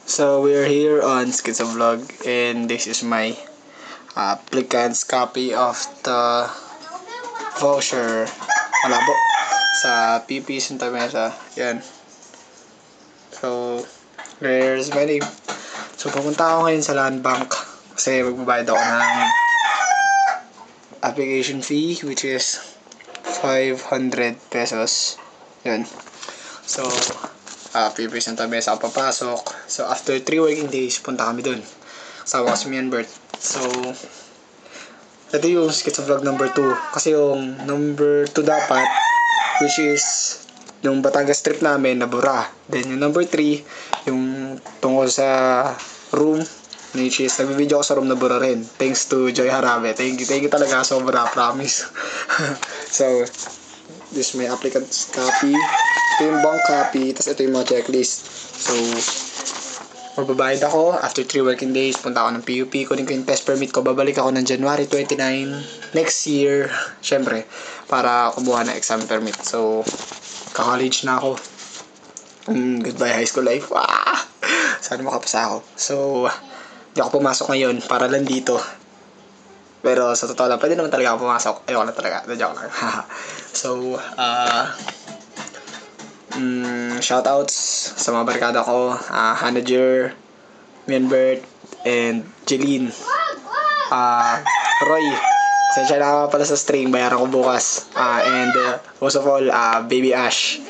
So we're here on Schizo Vlog, and this is my applicant's copy of the voucher malabo sa PP Santa Mesa. Yan. So there's my name. So pupunta ako ngayon sa land bank kasi magbabayad ako ng application fee, which is 500 pesos. Yan. So PP Santa Mesa ako papasok. So after 3 working days, punta kami dun. Kasama ko si Mian Bert. So ito yung Schizo Vlog number 2. Kasi yung number 2 dapat, which is yung Batangas trip namin, nabura. Then yung number 3, yung tungkol sa room, which is nag-video ko sa room, nabura rin. Thanks to Joy Harabe. Thank you talaga, sobra, promise. So this is my applicant's copy. Ito yung bank copy, tapos ito yung mga checklist. So magbabayad ako after 3 working days. Punta ako ng PUP, kunin ko yung test permit ko. Babalik ako ng January 29 next year, syempre, para kumuha ng exam permit. So ka-college na ako. Goodbye high school life. Sana makapasa ako. So hindi ako pumasok ngayon para lang dito. Pero sa totoo lang, pwede naman talaga ako pumasok. Ayoko na talaga. Joke lang. So shoutouts sa mga barkada ko, Hanager, Mianbert, and Jeline. Roy, sensya na pala sa string, bayaran ko bukas. And most of all, baby Ash.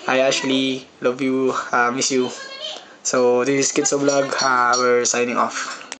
Hi Ashley, love you, miss you. So this is Schizo Vlog, we're signing off.